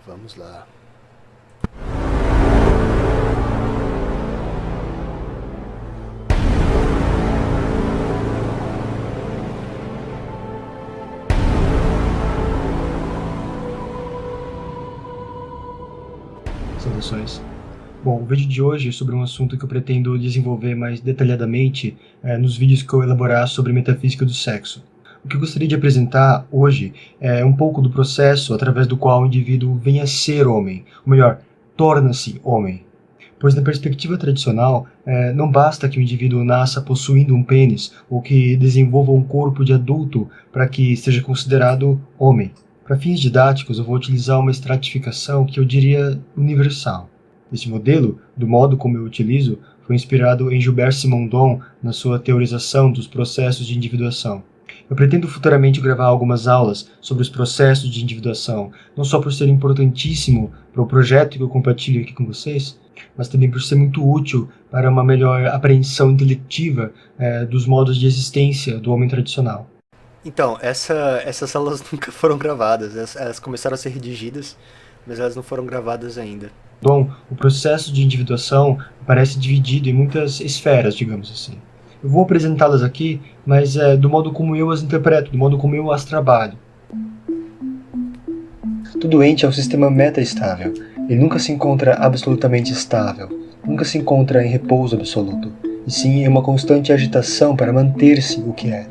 Vamos lá. Saudações. Bom, o vídeo de hoje é sobre um assunto que eu pretendo desenvolver mais detalhadamente nos vídeos que eu elaborar sobre metafísica do sexo. O que eu gostaria de apresentar hoje é um pouco do processo através do qual o indivíduo vem a ser homem, ou melhor, torna-se homem. Pois na perspectiva tradicional, não basta que o indivíduo nasça possuindo um pênis ou que desenvolva um corpo de adulto para que seja considerado homem. Para fins didáticos, eu vou utilizar uma estratificação que eu diria universal. Este modelo, do modo como eu utilizo, foi inspirado em Gilbert Simondon na sua teorização dos processos de individuação. Eu pretendo futuramente gravar algumas aulas sobre os processos de individuação, não só por ser importantíssimo para o projeto que eu compartilho aqui com vocês, mas também por ser muito útil para uma melhor apreensão intelectiva dos modos de existência do homem tradicional. Então, essas aulas nunca foram gravadas. Elas começaram a ser redigidas, mas elas não foram gravadas ainda. Bom, o processo de individuação aparece dividido em muitas esferas, digamos assim. Eu vou apresentá-las aqui, mas do modo como eu as interpreto, do modo como eu as trabalho. Todo ente é um sistema meta-estável. Ele nunca se encontra absolutamente estável, nunca se encontra em repouso absoluto, e sim em uma constante agitação para manter-se o que é.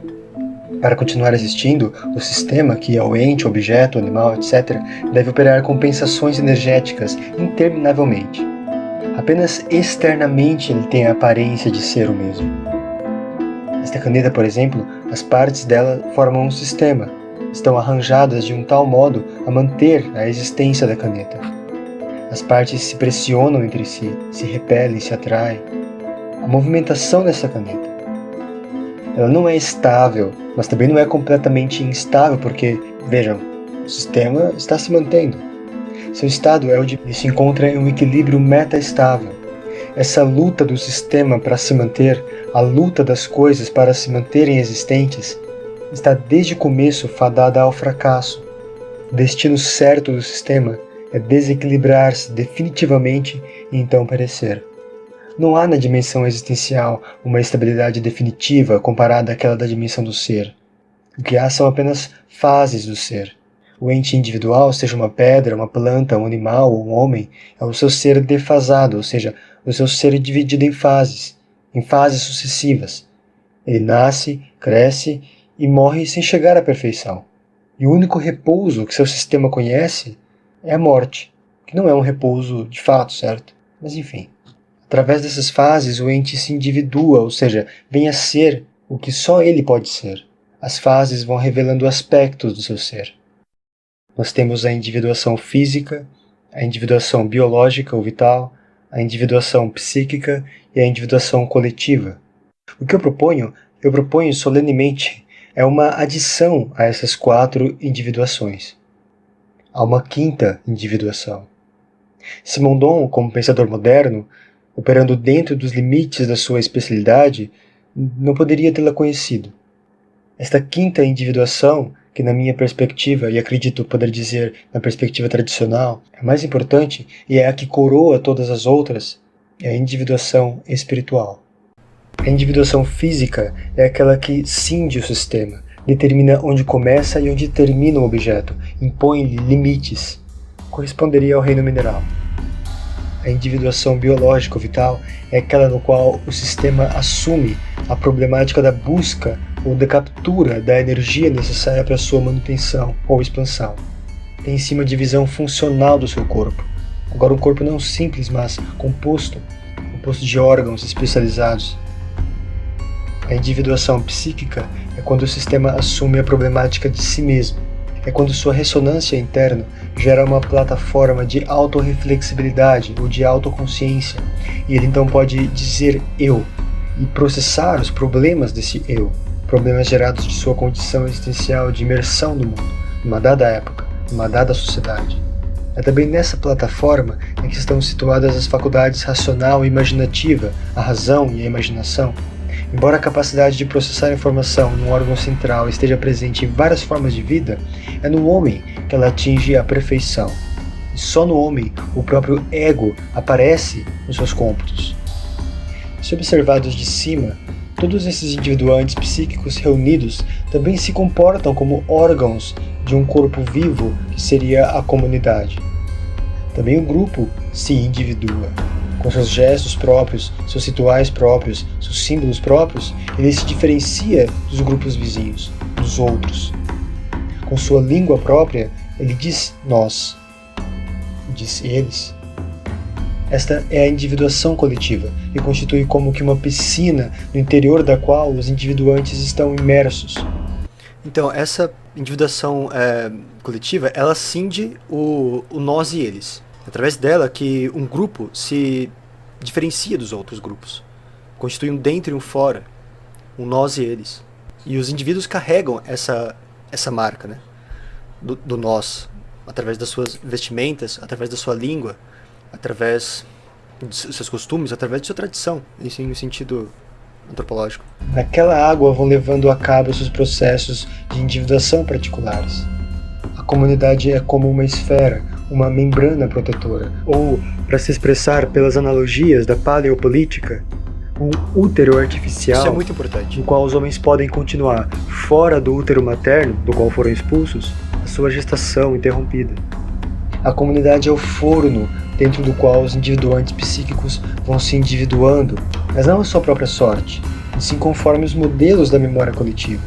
Para continuar existindo, o sistema, que é o ente, objeto, animal, etc., deve operar compensações energéticas interminavelmente. Apenas externamente ele tem a aparência de ser o mesmo. Esta caneta, por exemplo, as partes dela formam um sistema. Estão arranjadas de um tal modo a manter a existência da caneta. As partes se pressionam entre si, se repelem, se atraem. A movimentação dessa caneta. Ela não é estável, mas também não é completamente instável, porque, vejam, o sistema está se mantendo. Seu estado é o de se encontra em um equilíbrio meta-estável. Essa luta do sistema para se manter, a luta das coisas para se manterem existentes, está desde o começo fadada ao fracasso. O destino certo do sistema é desequilibrar-se definitivamente e então perecer. Não há na dimensão existencial uma estabilidade definitiva comparada àquela da dimensão do ser. O que há são apenas fases do ser. O ente individual, seja uma pedra, uma planta, um animal ou um homem, é o seu ser defasado, ou seja, o seu ser dividido em fases sucessivas. Ele nasce, cresce e morre sem chegar à perfeição. E o único repouso que seu sistema conhece é a morte, que não é um repouso de fato, certo? Mas enfim. Através dessas fases, o ente se individua, ou seja, vem a ser o que só ele pode ser. As fases vão revelando aspectos do seu ser. Nós temos a individuação física, a individuação biológica ou vital, a individuação psíquica e a individuação coletiva. O que eu proponho solenemente, é uma adição a essas 4 individuações. Há uma 5ª individuação. Simondon, como pensador moderno, operando dentro dos limites da sua especialidade, não poderia tê-la conhecido. Esta 5ª individuação, que na minha perspectiva, e acredito poder dizer na perspectiva tradicional, é a mais importante e é a que coroa todas as outras, é a individuação espiritual. A individuação física é aquela que cinge o sistema, determina onde começa e onde termina o objeto, impõe-lhe limites. Corresponderia ao reino mineral. A individuação biológica ou vital é aquela no qual o sistema assume a problemática da busca ou da captura da energia necessária para sua manutenção ou expansão. Tem em si uma divisão funcional do seu corpo. Agora um corpo não simples, mas composto de órgãos especializados. A individuação psíquica é quando o sistema assume a problemática de si mesmo. É quando sua ressonância interna gera uma plataforma de autorreflexibilidade ou de autoconsciência, e ele então pode dizer eu e processar os problemas desse eu, problemas gerados de sua condição existencial de imersão no mundo, numa dada época, numa dada sociedade. É também nessa plataforma em que estão situadas as faculdades racional e imaginativa, a razão e a imaginação. Embora a capacidade de processar informação num órgão central esteja presente em várias formas de vida, é no homem que ela atinge a perfeição. e só no homem o próprio ego aparece nos seus cômputos. Se observados de cima, todos esses individuantes psíquicos reunidos também se comportam como órgãos de um corpo vivo que seria a comunidade. Também o grupo se individua. Com seus gestos próprios, seus rituais próprios, seus símbolos próprios, ele se diferencia dos grupos vizinhos, dos outros. Com sua língua própria, ele diz nós, diz eles. Esta é a individuação coletiva, que constitui como que uma piscina no interior da qual os individuantes estão imersos. Então, essa individuação coletiva, ela cinde o nós e eles. Através dela que um grupo se diferencia dos outros grupos. Constitui um dentro e um fora, um nós e eles. E os indivíduos carregam essa marca, né, do nós, através das suas vestimentas, através da sua língua, através dos seus costumes, através de sua tradição, isso em sentido antropológico. Naquela água vão levando a cabo seus processos de individuação particulares. A comunidade é como uma esfera, uma membrana protetora, ou, para se expressar pelas analogias da paleopolítica, um útero artificial. Isso é muito importante. No qual os homens podem continuar, fora do útero materno, do qual foram expulsos, a sua gestação interrompida. A comunidade é o forno dentro do qual os individuantes psíquicos vão se individuando, mas não a sua própria sorte, e sim conforme os modelos da memória coletiva.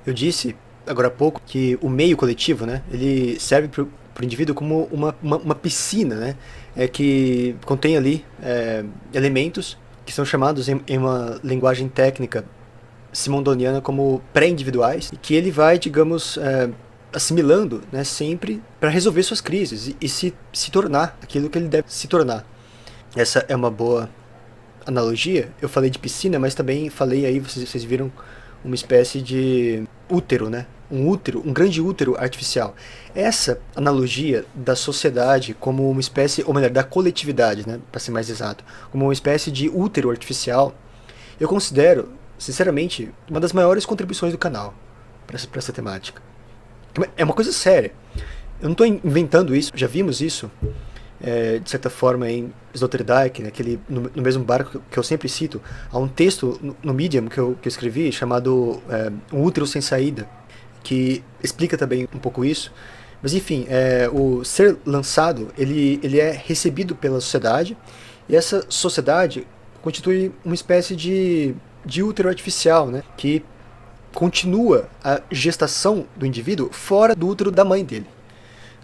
Eu disse, agora há pouco, que o meio coletivo, né, ele serve para o indivíduo como uma piscina, né, que contém ali elementos que são chamados em uma linguagem técnica simondoniana como pré-individuais, e que ele vai, digamos, assimilando, né, sempre para resolver suas crises e se tornar aquilo que ele deve se tornar. Essa é uma boa analogia. Eu falei de piscina, mas também falei aí, vocês viram, uma espécie de útero, né? Um grande útero artificial. Essa analogia da sociedade como uma espécie, ou melhor, da coletividade, né, para ser mais exato, como uma espécie de útero artificial, eu considero, sinceramente, uma das maiores contribuições do canal para essa temática. É uma coisa séria. Eu não estou inventando isso, já vimos isso, de certa forma, em Sloterdijk, né, no mesmo barco que eu sempre cito. Há um texto no Medium que eu escrevi chamado Um Útero Sem Saída, que explica também um pouco isso. Mas enfim, o ser lançado, ele é recebido pela sociedade, e essa sociedade constitui uma espécie de útero artificial, né, que continua a gestação do indivíduo fora do útero da mãe dele,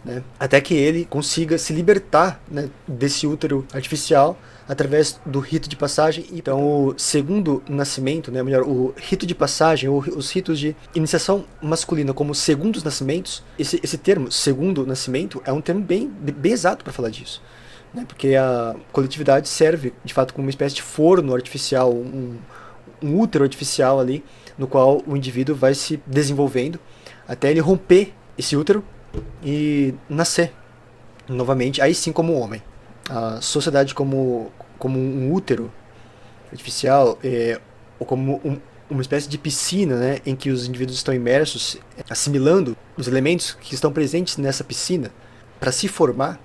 né, até que ele consiga se libertar, né, desse útero artificial através do rito de passagem. Então, o segundo nascimento, né, melhor, o rito de passagem, ou os ritos de iniciação masculina como segundos nascimentos, esse termo, segundo nascimento, é um termo bem exato para falar disso, né, porque a coletividade serve, de fato, como uma espécie de forno artificial, um útero artificial ali, no qual o indivíduo vai se desenvolvendo até ele romper esse útero e nascer novamente, aí sim como homem. A sociedade como um útero artificial, ou como uma espécie de piscina, né, em que os indivíduos estão imersos, assimilando os elementos que estão presentes nessa piscina para se formar.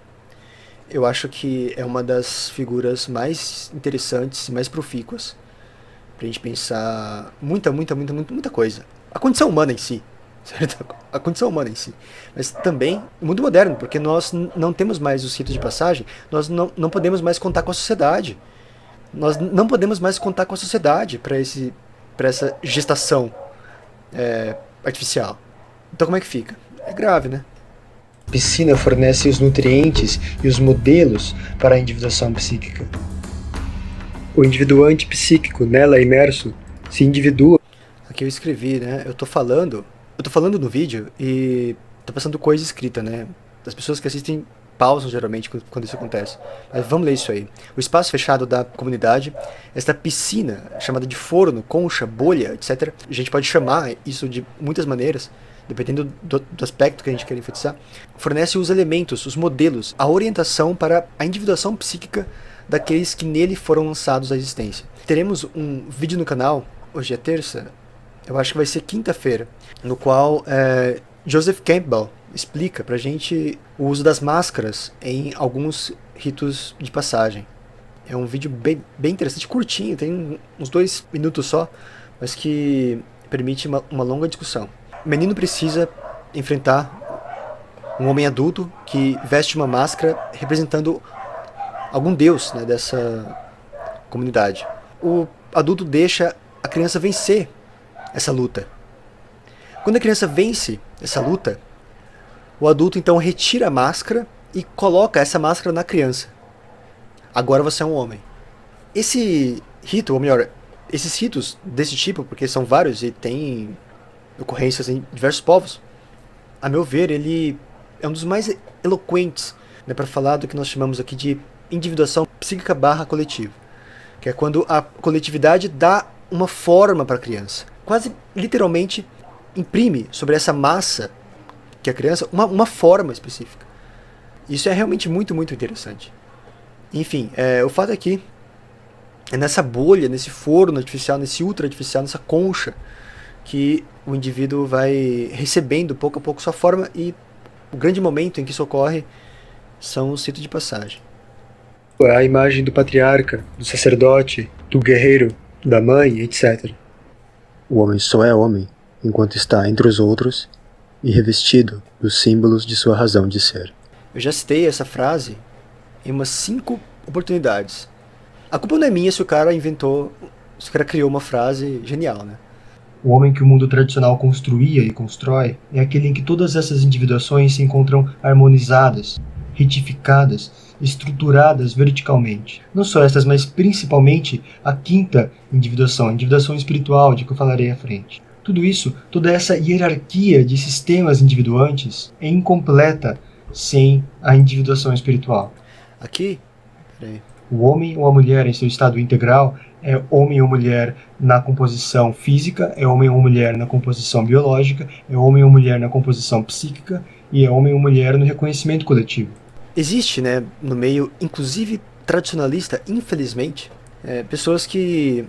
Eu acho que é uma das figuras mais interessantes e mais profícuas pra gente pensar muita coisa. A condição humana em si, certo? A condição humana em si. Mas também o mundo moderno, porque nós não temos mais os ritos de passagem, nós não podemos mais contar com a sociedade. Nós não podemos mais contar com a sociedade para essa gestação artificial. Então como é que fica? É grave, né? A piscina fornece os nutrientes e os modelos para a individuação psíquica. O individuante psíquico nela imerso se individua. Aqui eu escrevi, né? Eu tô falando no vídeo e tô passando coisa escrita, né? As pessoas que assistem pausam geralmente quando isso acontece. Mas vamos ler isso aí. O espaço fechado da comunidade, esta piscina chamada de forno, concha, bolha, etc. A gente pode chamar isso de muitas maneiras, dependendo do aspecto que a gente quer enfatizar. Fornece os elementos, os modelos, a orientação para a individuação psíquica daqueles que nele foram lançados à existência. Teremos um vídeo no canal, hoje é terça, eu acho que vai ser quinta-feira, no qual Joseph Campbell explica pra gente o uso das máscaras em alguns ritos de passagem. É um vídeo bem interessante, curtinho, tem uns 2 minutos só, mas que permite uma longa discussão. O menino precisa enfrentar um homem adulto que veste uma máscara representando algum deus, né, dessa comunidade. O adulto deixa a criança vencer essa luta. Quando a criança vence essa luta, o adulto então retira a máscara e coloca essa máscara na criança. Agora você é um homem. Esse rito, ou melhor, esses ritos desse tipo, porque são vários e tem ocorrências em diversos povos, a meu ver, ele é um dos mais eloquentes, né, para falar do que nós chamamos aqui de individuação psíquica / coletiva, que é quando a coletividade dá uma forma para a criança, quase literalmente imprime sobre essa massa que é a criança uma forma específica. Isso é realmente muito, muito interessante. Enfim, o fato é que é nessa bolha, nesse forno artificial, nesse ultra artificial, nessa concha, que o indivíduo vai recebendo pouco a pouco sua forma, e o grande momento em que isso ocorre são os ritos de passagem. A imagem do patriarca, do sacerdote, do guerreiro, da mãe, etc. O homem só é homem enquanto está entre os outros e revestido dos símbolos de sua razão de ser. Eu já citei essa frase em umas 5 oportunidades. A culpa não é minha se o cara criou uma frase genial, né? O homem que o mundo tradicional construía e constrói é aquele em que todas essas individuações se encontram harmonizadas, retificadas, estruturadas verticalmente. Não só estas, mas principalmente a 5ª individuação, a individuação espiritual, de que eu falarei à frente. Tudo isso, toda essa hierarquia de sistemas individuantes é incompleta sem a individuação espiritual. Aqui, o homem ou a mulher em seu estado integral é homem ou mulher na composição física, é homem ou mulher na composição biológica, é homem ou mulher na composição psíquica e é homem ou mulher no reconhecimento coletivo. Existe, né, no meio, inclusive tradicionalista, infelizmente, pessoas que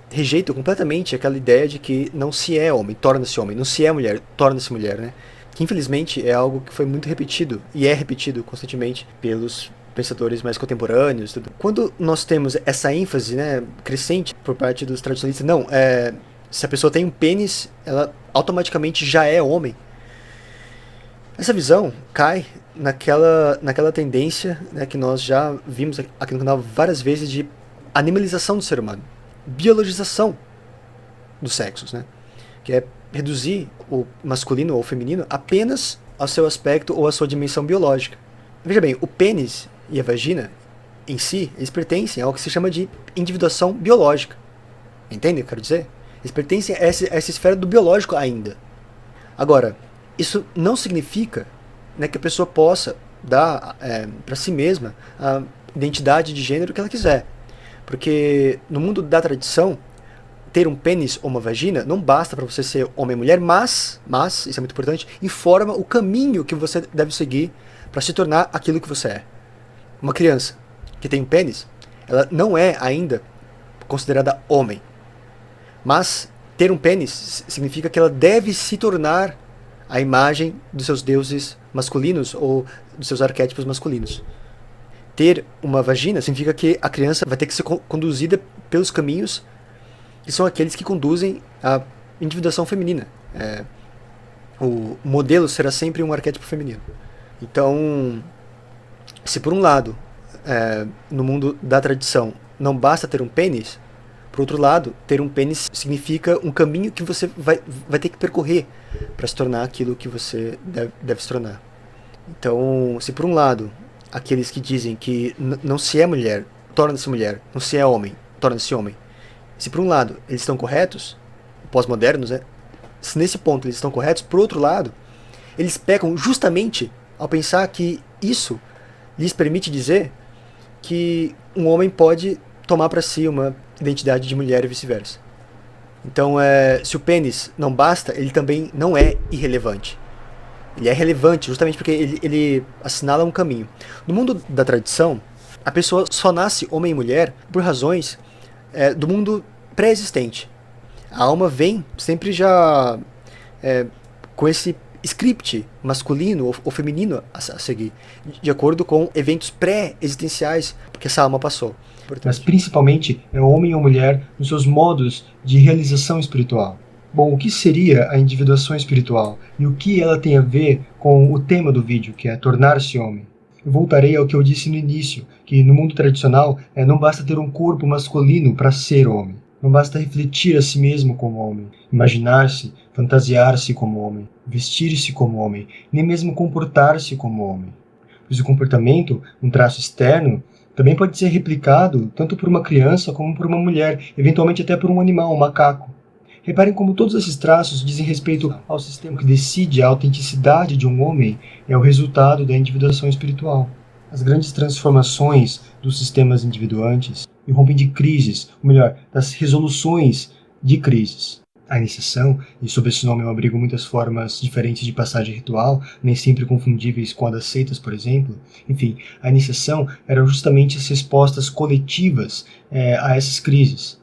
rejeitam completamente aquela ideia de que não se é homem, torna-se homem, não se é mulher, torna-se mulher, né? Que infelizmente é algo que foi muito repetido, e é repetido constantemente pelos pensadores mais contemporâneos. Tudo. Quando nós temos essa ênfase, né, crescente por parte dos tradicionalistas, não, se a pessoa tem um pênis, ela automaticamente já é homem. Essa visão cai naquela tendência, né, que nós já vimos aqui no canal várias vezes, de animalização do ser humano, biologização dos sexos, né, que é reduzir o masculino ou o feminino apenas ao seu aspecto ou à sua dimensão biológica. Veja bem, o pênis e a vagina, em si, eles pertencem ao que se chama de individuação biológica. Entende o que eu quero dizer? Eles pertencem a essa esfera do biológico ainda. Agora, isso não significa, né, que a pessoa possa dar para si mesma a identidade de gênero que ela quiser. Porque no mundo da tradição, ter um pênis ou uma vagina não basta para você ser homem ou mulher, mas, isso é muito importante, informa o caminho que você deve seguir para se tornar aquilo que você é. Uma criança que tem um pênis, ela não é ainda considerada homem. Mas ter um pênis significa que ela deve se tornar a imagem dos seus deuses masculinos ou dos seus arquétipos masculinos. Ter uma vagina significa que a criança vai ter que ser conduzida pelos caminhos que são aqueles que conduzem à individuação feminina. O modelo será sempre um arquétipo feminino. Então, se por um lado, no mundo da tradição, não basta ter um pênis, por outro lado, ter um pênis significa um caminho que você vai ter que percorrer para se tornar aquilo que você deve se tornar. Então, se por um lado, aqueles que dizem que não se é mulher, torna-se mulher, não se é homem, torna-se homem, se por um lado eles estão corretos, pós-modernos, né? Se nesse ponto eles estão corretos, por outro lado, eles pecam justamente ao pensar que isso lhes permite dizer que um homem pode tomar para si uma identidade de mulher e vice-versa. Então, se o pênis não basta, ele também não é irrelevante. Ele é relevante justamente porque ele assinala um caminho. No mundo da tradição, a pessoa só nasce homem e mulher por razões do mundo pré-existente. A alma vem sempre já com esse script masculino ou feminino a seguir, de acordo com eventos pré-existenciais que essa alma passou. Mas principalmente é homem ou mulher nos seus modos de realização espiritual. Bom, o que seria a individuação espiritual e o que ela tem a ver com o tema do vídeo, que é tornar-se homem? Eu voltarei ao que eu disse no início, que no mundo tradicional não basta ter um corpo masculino para ser homem. Não basta refletir a si mesmo como homem, imaginar-se, fantasiar-se como homem, vestir-se como homem, nem mesmo comportar-se como homem. Pois o comportamento, um traço externo, também pode ser replicado tanto por uma criança como por uma mulher, eventualmente até por um animal, um macaco. Reparem como todos esses traços dizem respeito ao sistema que decide a autenticidade de um homem é o resultado da individuação espiritual. As grandes transformações dos sistemas individuantes irrompem de crises, ou melhor, das resoluções de crises. A iniciação, e sob esse nome eu abrigo muitas formas diferentes de passagem ritual, nem sempre confundíveis com a das seitas, por exemplo. Enfim, a iniciação eram justamente as respostas coletivas a essas crises.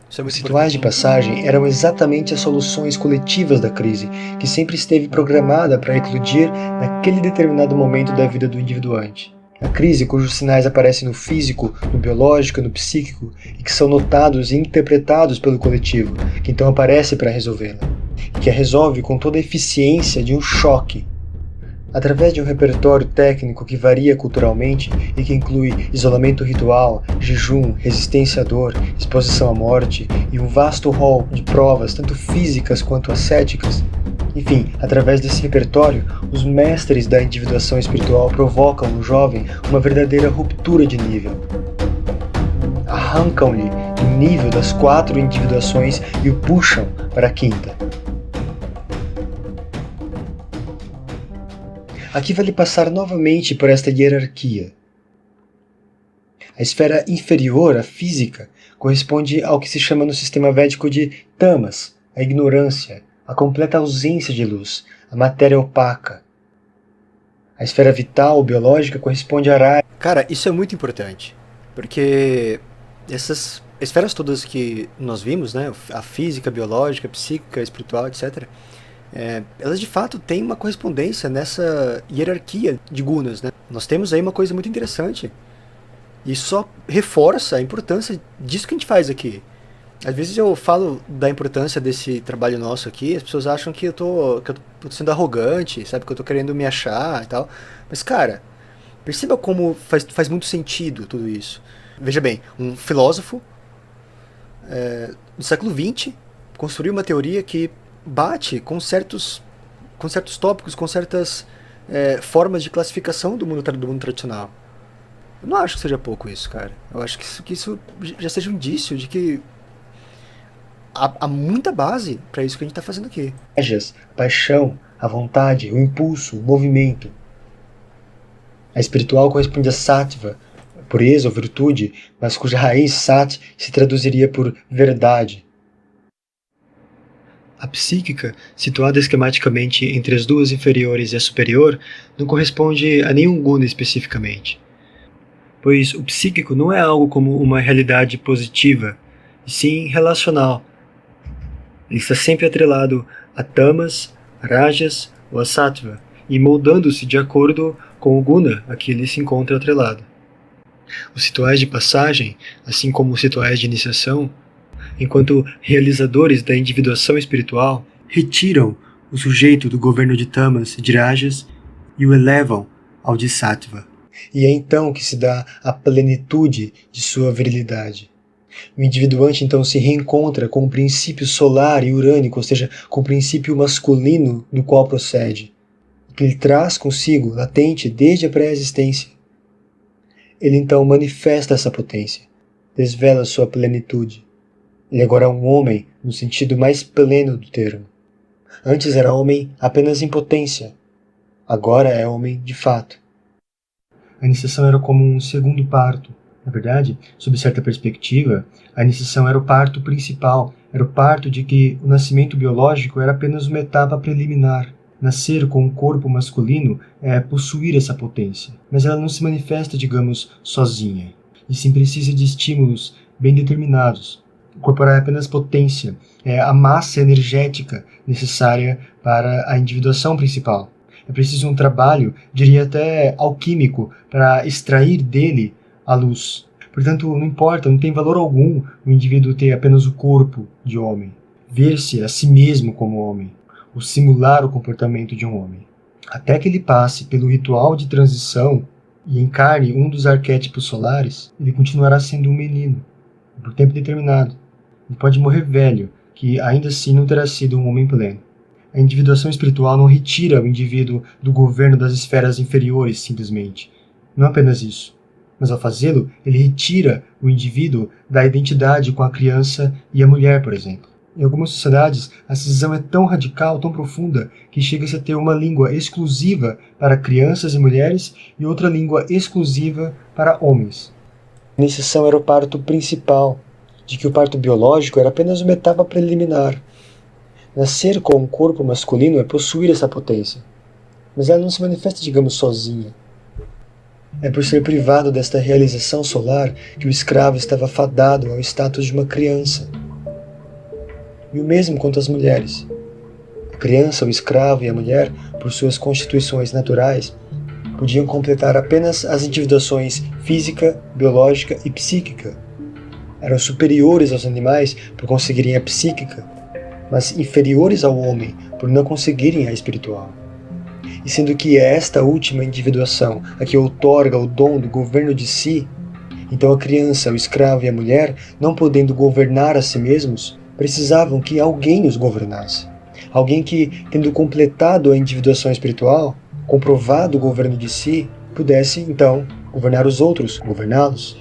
Os rituais de passagem eram exatamente as soluções coletivas da crise, que sempre esteve programada para eclodir naquele determinado momento da vida do individuante. A crise cujos sinais aparecem no físico, no biológico, no psíquico, e que são notados e interpretados pelo coletivo, que então aparece para resolvê-la, e que a resolve com toda a eficiência de um choque. Através de um repertório técnico que varia culturalmente e que inclui isolamento ritual, jejum, resistência à dor, exposição à morte e um vasto rol de provas, tanto físicas quanto ascéticas. Enfim, através desse repertório, os mestres da individuação espiritual provocam no jovem uma verdadeira ruptura de nível. Arrancam-lhe do nível das 4 individuações e o puxam para a 5ª. Aqui vale passar novamente por esta hierarquia. A esfera inferior, a física, corresponde ao que se chama no sistema védico de tamas, a ignorância, a completa ausência de luz, a matéria opaca. A esfera vital, biológica, corresponde a Raya. Cara, isso é muito importante, porque essas esferas todas que nós vimos, né, a física, a biológica, a psíquica, a espiritual, etc., elas de fato têm uma correspondência nessa hierarquia de gunas, né? Nós temos aí uma coisa muito interessante, e só reforça a importância disso que a gente faz aqui. Às vezes eu falo da importância desse trabalho nosso aqui, as pessoas acham que eu tô sendo arrogante, sabe, que eu tô querendo me achar e tal. Mas, cara, perceba como faz muito sentido tudo isso. Veja bem, um filósofo do século XX construiu uma teoria que bate com certos tópicos, com certas formas de classificação do mundo tradicional. Eu não acho que seja pouco isso, cara. Eu acho que isso já seja um indício de que há muita base para isso que a gente está fazendo aqui. A paixão, a vontade, o impulso, o movimento. A espiritual corresponde a sattva, pureza ou virtude, mas cuja raiz sat se traduziria por verdade. A psíquica, situada esquematicamente entre as duas inferiores e a superior, não corresponde a nenhum guna especificamente. Pois o psíquico não é algo como uma realidade positiva, e sim relacional. Ele está sempre atrelado a tamas, rajas ou a sattva, e moldando-se de acordo com o guna a que ele se encontra atrelado. Os rituais de passagem, assim como os rituais de iniciação, enquanto realizadores da individuação espiritual, retiram o sujeito do governo de tamas e de rajas e o elevam ao de sattva. E é então que se dá a plenitude de sua virilidade. O individuante então se reencontra com o princípio solar e urânico, ou seja, com o princípio masculino do qual procede, que ele traz consigo, latente, desde a pré-existência. Ele então manifesta essa potência, desvela sua plenitude. Ele agora é um homem no sentido mais pleno do termo. Antes era homem apenas em potência, agora é homem de fato. A iniciação era como um segundo parto. Na verdade, sob certa perspectiva, a iniciação era o parto principal, era o parto de que o nascimento biológico era apenas uma etapa preliminar. Nascer com um corpo masculino é possuir essa potência, mas ela não se manifesta, digamos, sozinha, e sim precisa de estímulos bem determinados. corporal é apenas potência, é a massa energética necessária para a individuação principal. É preciso um trabalho, diria até alquímico, para extrair dele a luz. Portanto, não importa, não tem valor algum o indivíduo ter apenas o corpo de homem, ver-se a si mesmo como homem, ou simular o comportamento de um homem. Até que ele passe pelo ritual de transição e encarne um dos arquétipos solares, ele continuará sendo um menino, por tempo determinado. Ele pode morrer velho, que ainda assim não terá sido um homem pleno. A individuação espiritual não retira o indivíduo do governo das esferas inferiores, simplesmente. Não apenas isso. Mas ao fazê-lo, ele retira o indivíduo da identidade com a criança e a mulher, por exemplo. Em algumas sociedades, a cisão é tão radical, tão profunda, que chega-se a ter uma língua exclusiva para crianças e mulheres e outra língua exclusiva para homens. A iniciação era o parto principal, de que o parto biológico era apenas uma etapa preliminar. Nascer com um corpo masculino é possuir essa potência, mas ela não se manifesta, digamos, sozinha. É por ser privado desta realização solar que o escravo estava fadado ao status de uma criança. E o mesmo quanto às mulheres. A criança, o escravo e a mulher, por suas constituições naturais, podiam completar apenas as individuações física, biológica e psíquica. Eram superiores aos animais por conseguirem a psíquica, mas inferiores ao homem por não conseguirem a espiritual. E sendo que é esta última individuação a que outorga o dom do governo de si, então a criança, o escravo e a mulher, não podendo governar a si mesmos, precisavam que alguém os governasse. Alguém que, tendo completado a individuação espiritual, comprovado o governo de si, pudesse, então, governar os outros, governá-los.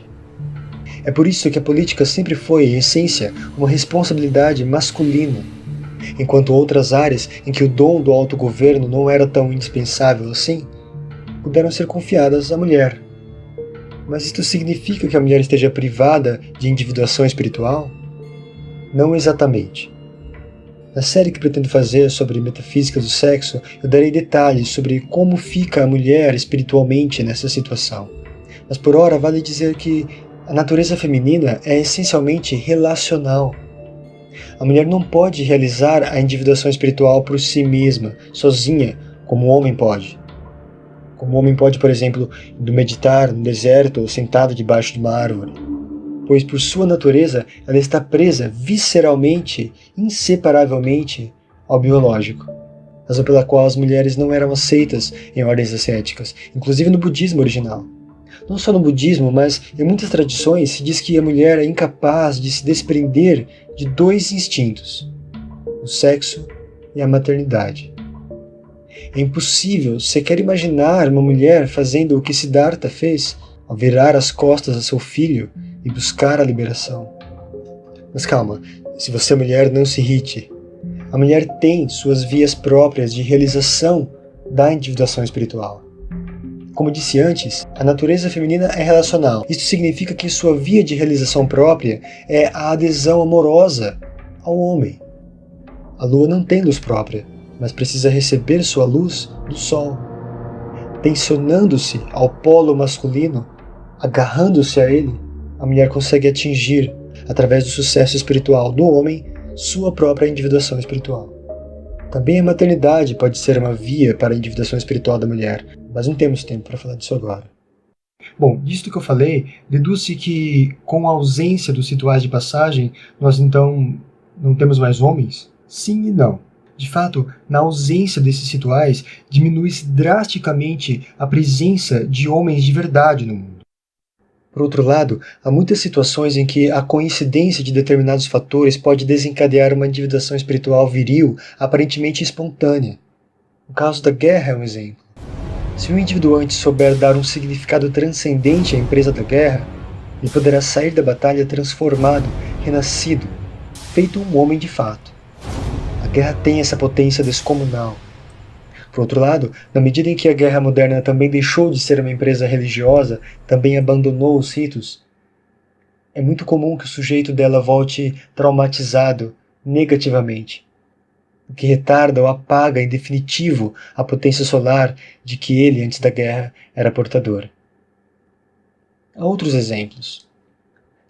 É por isso que a política sempre foi, em essência, uma responsabilidade masculina, enquanto outras áreas em que o dom do autogoverno não era tão indispensável assim, puderam ser confiadas à mulher. Mas isto significa que a mulher esteja privada de individuação espiritual? Não exatamente. Na série que pretendo fazer sobre metafísica do sexo, eu darei detalhes sobre como fica a mulher espiritualmente nessa situação. Mas por ora vale dizer que a natureza feminina é essencialmente relacional. A mulher não pode realizar a individuação espiritual por si mesma, sozinha, como o homem pode. Como o homem pode, por exemplo, indo meditar no deserto ou sentado debaixo de uma árvore. Pois por sua natureza ela está presa visceralmente, inseparavelmente ao biológico. Razão pela qual as mulheres não eram aceitas em ordens ascéticas, inclusive no budismo original. Não só no budismo, mas em muitas tradições se diz que a mulher é incapaz de se desprender de dois instintos, o sexo e a maternidade. É impossível sequer imaginar uma mulher fazendo o que Siddhartha fez ao virar as costas a seu filho e buscar a liberação. Mas calma, se você é mulher, não se irrite. A mulher tem suas vias próprias de realização da individuação espiritual. Como disse antes, a natureza feminina é relacional. Isto significa que sua via de realização própria é a adesão amorosa ao homem. A lua não tem luz própria, mas precisa receber sua luz do sol. Tensionando-se ao polo masculino, agarrando-se a ele, a mulher consegue atingir, através do sucesso espiritual do homem, sua própria individuação espiritual. Também a maternidade pode ser uma via para a individuação espiritual da mulher, mas não temos tempo para falar disso agora. Bom, disto que eu falei, deduz-se que, com a ausência dos rituais de passagem, nós então não temos mais homens? Sim e não. De fato, na ausência desses rituais, diminui-se drasticamente a presença de homens de verdade no mundo. Por outro lado, há muitas situações em que a coincidência de determinados fatores pode desencadear uma individuação espiritual viril aparentemente espontânea. O caso da guerra é um exemplo. Se o individuante souber dar um significado transcendente à empresa da guerra, ele poderá sair da batalha transformado, renascido, feito um homem de fato. A guerra tem essa potência descomunal. Por outro lado, na medida em que a guerra moderna também deixou de ser uma empresa religiosa, também abandonou os ritos, é muito comum que o sujeito dela volte traumatizado negativamente, o que retarda ou apaga em definitivo a potência solar de que ele, antes da guerra, era portador. Há outros exemplos.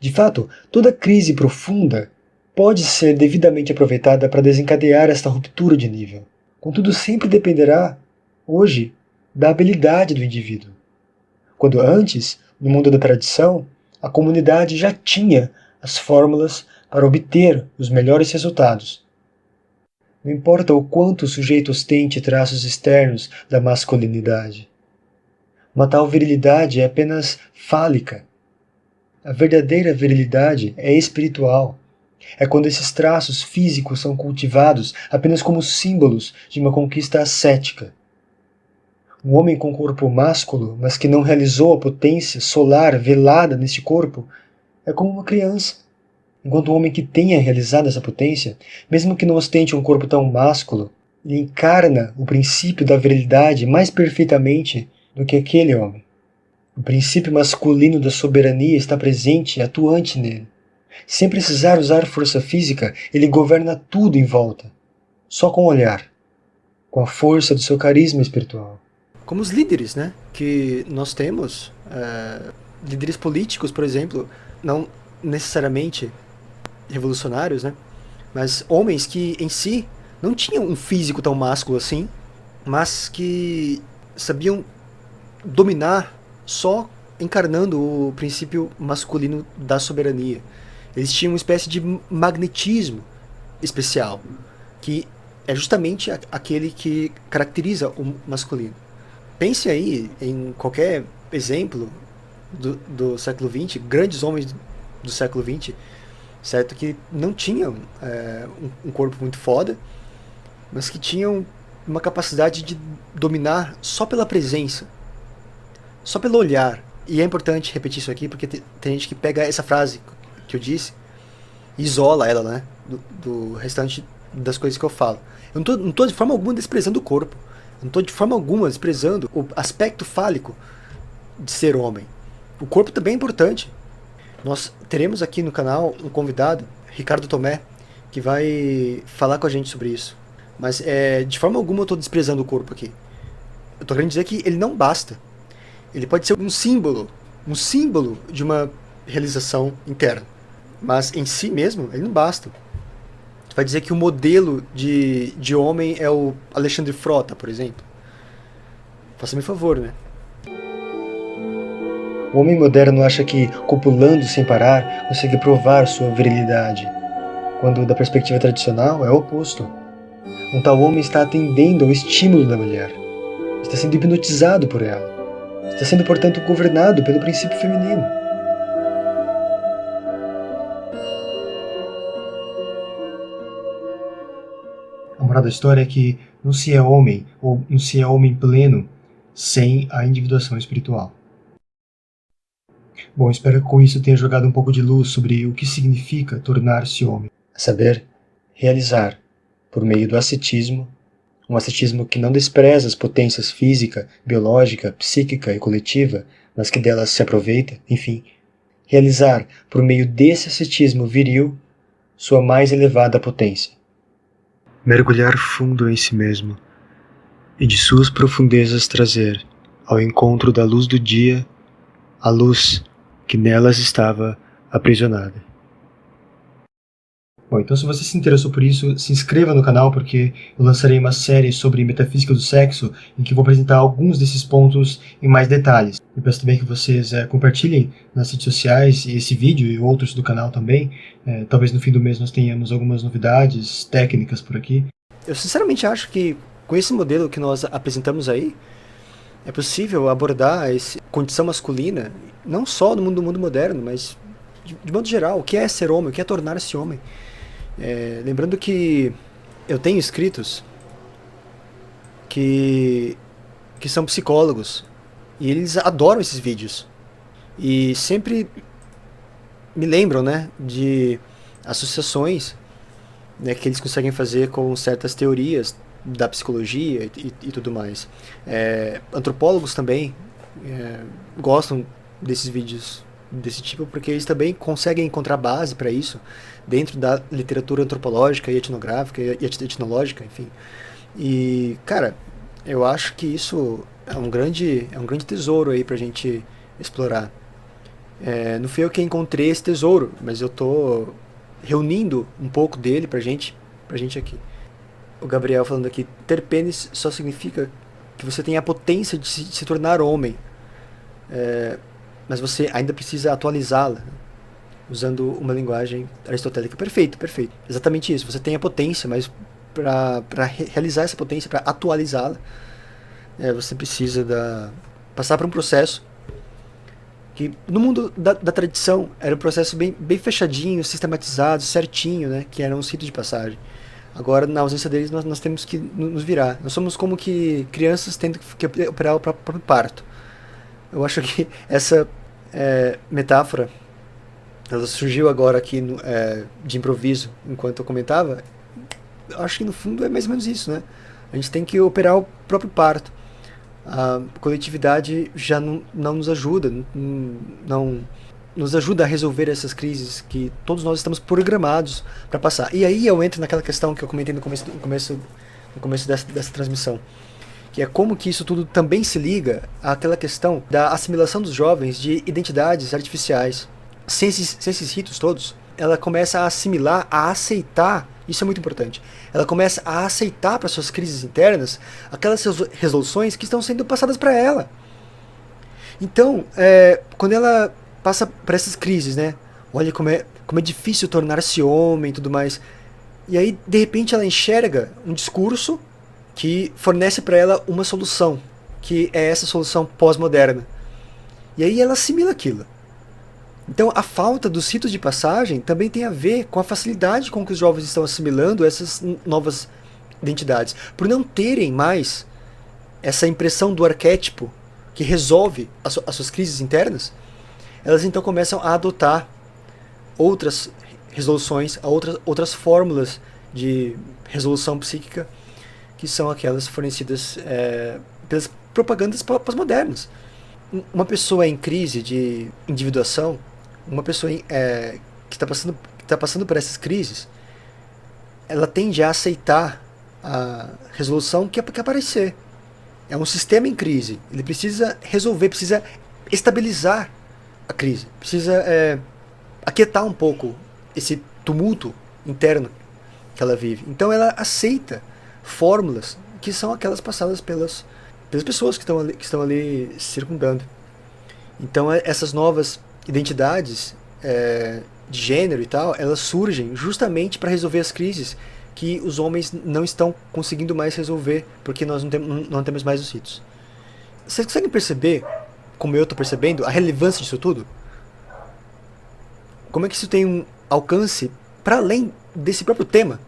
De fato, toda crise profunda pode ser devidamente aproveitada para desencadear esta ruptura de nível. Contudo, sempre dependerá, hoje, da habilidade do indivíduo. Quando antes, no mundo da tradição, a comunidade já tinha as fórmulas para obter os melhores resultados. Não importa o quanto o sujeito ostente traços externos da masculinidade. Uma tal virilidade é apenas fálica. A verdadeira virilidade é espiritual. É quando esses traços físicos são cultivados apenas como símbolos de uma conquista ascética. Um homem com corpo másculo, mas que não realizou a potência solar velada neste corpo, é como uma criança. Enquanto o homem que tenha realizado essa potência, mesmo que não ostente um corpo tão másculo, ele encarna o princípio da virilidade mais perfeitamente do que aquele homem. O princípio masculino da soberania está presente e atuante nele. Sem precisar usar força física, ele governa tudo em volta, só com o olhar, com a força do seu carisma espiritual. Como os líderes, né, que nós temos, líderes políticos, por exemplo, não necessariamente revolucionários, né, mas homens que em si não tinham um físico tão másculo assim, mas que sabiam dominar só encarnando o princípio masculino da soberania. Eles tinham uma espécie de magnetismo especial, que é justamente aquele que caracteriza o masculino. Pense aí em qualquer exemplo do século XX, grandes homens do século XX, certo? Que não tinham um corpo muito foda, mas que tinham uma capacidade de dominar só pela presença, só pelo olhar. E é importante repetir isso aqui, porque tem gente que pega essa frase que eu disse e isola ela, né, do restante das coisas que eu falo. Eu não tô de forma alguma desprezando o corpo. Eu não tô de forma alguma desprezando o aspecto fálico de ser homem. O corpo também é importante. Nós teremos aqui no canal um convidado, Ricardo Tomé, que vai falar com a gente sobre isso. Mas de forma alguma eu estou desprezando o corpo aqui. Eu estou querendo dizer que ele não basta. Ele pode ser um símbolo de uma realização interna. Mas em si mesmo, ele não basta. Vai dizer que o modelo de homem é o Alexandre Frota, por exemplo. Faça-me favor, né? O homem moderno acha que, copulando sem parar, consegue provar sua virilidade, quando, da perspectiva tradicional, é o oposto. Um tal homem está atendendo ao estímulo da mulher, está sendo hipnotizado por ela, está sendo, portanto, governado pelo princípio feminino. A moral da história é que não se é homem, ou não se é homem pleno, sem a individuação espiritual. Bom, espero que com isso tenha jogado um pouco de luz sobre o que significa tornar-se homem. A saber, realizar, por meio do ascetismo, um ascetismo que não despreza as potências física, biológica, psíquica e coletiva, mas que delas se aproveita, enfim, realizar, por meio desse ascetismo viril, sua mais elevada potência. Mergulhar fundo em si mesmo, e de suas profundezas trazer, ao encontro da luz do dia, a luz que nelas estava aprisionada. Bom, então se você se interessou por isso, se inscreva no canal, porque eu lançarei uma série sobre metafísica do sexo, em que vou apresentar alguns desses pontos em mais detalhes. Eu peço também que vocês compartilhem nas redes sociais esse vídeo e outros do canal também. Talvez no fim do mês nós tenhamos algumas novidades técnicas por aqui. Eu sinceramente acho que com esse modelo que nós apresentamos aí, é possível abordar essa condição masculina, não só no mundo moderno, mas de modo geral, o que é ser homem, o que é tornar-se homem. Lembrando que eu tenho inscritos que são psicólogos, e eles adoram esses vídeos. E sempre me lembram, né, de associações, né, que eles conseguem fazer com certas teorias da psicologia e tudo mais. Antropólogos também gostam desses vídeos desse tipo, porque eles também conseguem encontrar base para isso dentro da literatura antropológica e etnográfica e etnológica, enfim. E, cara, eu acho que isso é um grande tesouro aí pra gente explorar. Não fui eu que encontrei esse tesouro, mas eu tô reunindo um pouco dele pra gente aqui. O Gabriel falando aqui, ter pênis só significa que você tem a potência de se tornar homem, mas você ainda precisa atualizá-la, usando uma linguagem aristotélica. Perfeito, perfeito. Exatamente isso. Você tem a potência, mas para realizar essa potência, para atualizá-la, você precisa passar por um processo que no mundo da tradição era um processo bem fechadinho, sistematizado, certinho, né? Que era um rito de passagem. Agora, na ausência deles, nós temos que nos virar. Nós somos como que crianças tendo que operar o próprio parto. Eu acho que essa metáfora, ela surgiu agora aqui de improviso, enquanto eu comentava. Eu acho que no fundo é mais ou menos isso, né? A gente tem que operar o próprio parto. A coletividade já não nos ajuda, não nos ajuda a resolver essas crises que todos nós estamos programados para passar. E aí eu entro naquela questão que eu comentei no começo dessa transmissão, que é como que isso tudo também se liga àquela questão da assimilação dos jovens de identidades artificiais. Sem esses ritos todos, ela começa a assimilar, a aceitar, isso é muito importante, ela começa a aceitar para suas crises internas aquelas resoluções que estão sendo passadas para ela. Então, quando ela passa por essas crises, né? Olha como é difícil tornar-se homem e tudo mais. E aí, de repente, ela enxerga um discurso que fornece para ela uma solução, que é essa solução pós-moderna. E aí ela assimila aquilo. Então, a falta dos ritos de passagem também tem a ver com a facilidade com que os jovens estão assimilando essas novas identidades. Por não terem mais essa impressão do arquétipo que resolve as suas crises internas, elas então começam a adotar outras resoluções, outras fórmulas de resolução psíquica, que são aquelas fornecidas pelas propagandas pós-modernas. Uma pessoa em crise de individuação, uma pessoa que está passando por essas crises, ela tende a aceitar a resolução que aparecer. É um sistema em crise. Ele precisa resolver, precisa estabilizar a crise, precisa aquietar um pouco esse tumulto interno que ela vive. Então ela aceita fórmulas que são aquelas passadas pelas pessoas que estão ali circundando. Então essas novas identidades de gênero e tal, elas surgem justamente para resolver as crises que os homens não estão conseguindo mais resolver, porque nós não temos mais os ritos. Vocês conseguem perceber, como eu estou percebendo, a relevância disso tudo? Como é que isso tem um alcance para além desse próprio tema?